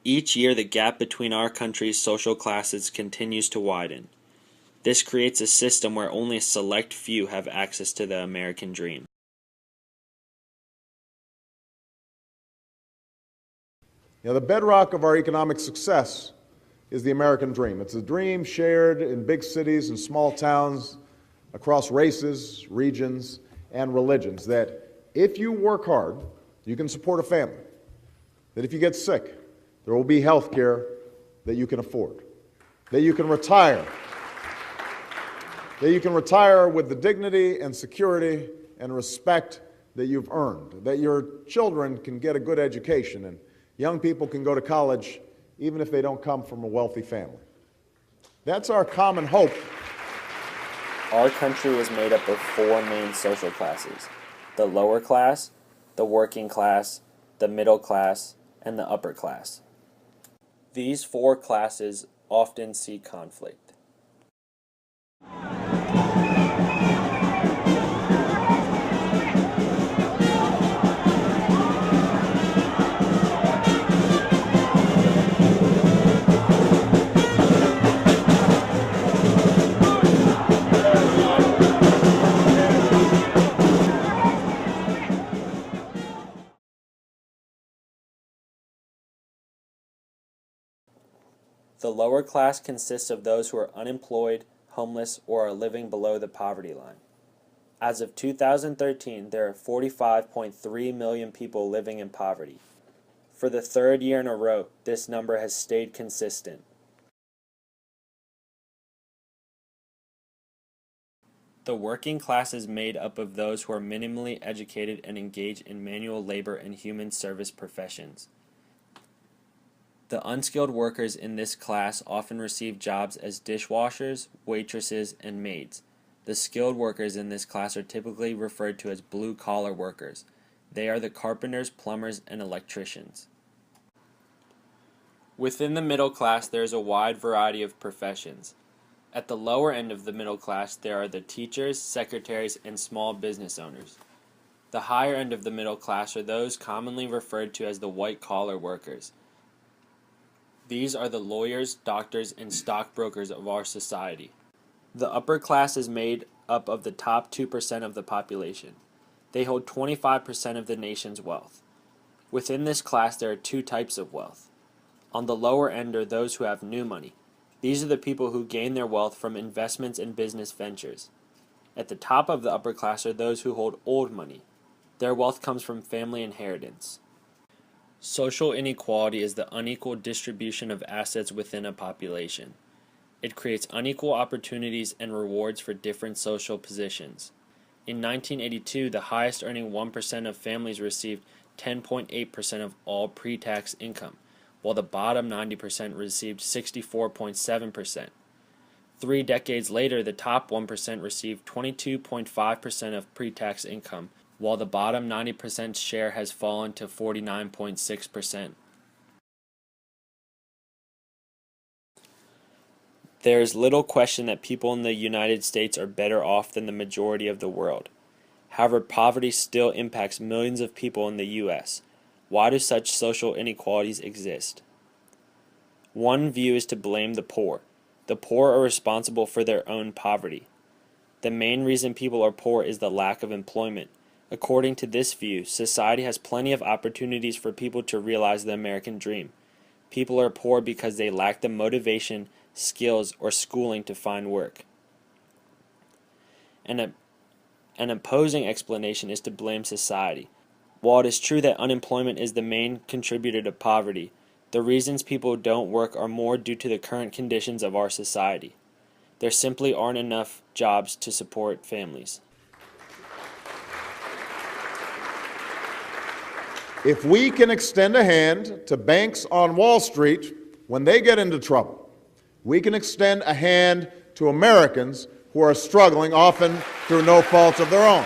Each year, the gap between our country's social classes continues to widen. This creates a system where only a select few have access to the American dream. The bedrock of our economic success is the American dream. It's a dream shared in big cities and small towns across races, regions, and religions, that if you work hard, you can support a family, that if you get sick, there will be health care that you can afford, that you can retire, with the dignity and security and respect that you've earned, that your children can get a good education, and young people can go to college even if they don't come from a wealthy family. That's our common hope. Our country is made up of four main social classes: the lower class, the working class, the middle class, and the upper class. These four classes often see conflict. The lower class consists of those who are unemployed, homeless, or are living below the poverty line. As of 2013, there are 45.3 million people living in poverty. For the third year in a row, this number has stayed consistent. The working class is made up of those who are minimally educated and engage in manual labor and human service professions. The unskilled workers in this class often receive jobs as dishwashers, waitresses, and maids. The skilled workers in this class are typically referred to as blue-collar workers. They are the carpenters, plumbers, and electricians. Within the middle class, there is a wide variety of professions. At the lower end of the middle class, there are the teachers, secretaries, and small business owners. The higher end of the middle class are those commonly referred to as the white-collar workers. These are the lawyers, doctors, and stockbrokers of our society. The upper class is made up of the top 2% of the population. They hold 25% of the nation's wealth. Within this class, there are two types of wealth. On the lower end are those who have new money. These are the people who gain their wealth from investments in business ventures. At the top of the upper class are those who hold old money. Their wealth comes from family inheritance. Social inequality is the unequal distribution of assets within a population. It creates unequal opportunities and rewards for different social positions. In 1982, the highest earning 1% of families received 10.8% of all pre-tax income, while the bottom 90% received 64.7%. 3 decades later, the top 1% received 22.5% of pre-tax income, while the bottom 90% share has fallen to 49.6%. There is little question that people in the United States are better off than the majority of the world. However, poverty still impacts millions of people in the U.S. Why do such social inequalities exist? One view is to blame the poor. The poor are responsible for their own poverty. The main reason people are poor is the lack of employment. According to this view, society has plenty of opportunities for people to realize the American dream. People are poor because they lack the motivation, skills, or schooling to find work. An opposing explanation is to blame society. While it is true that unemployment is the main contributor to poverty, the reasons people don't work are more due to the current conditions of our society. There simply aren't enough jobs to support families. If we can extend a hand to banks on Wall Street when they get into trouble, we can extend a hand to Americans who are struggling, often through no fault of their own.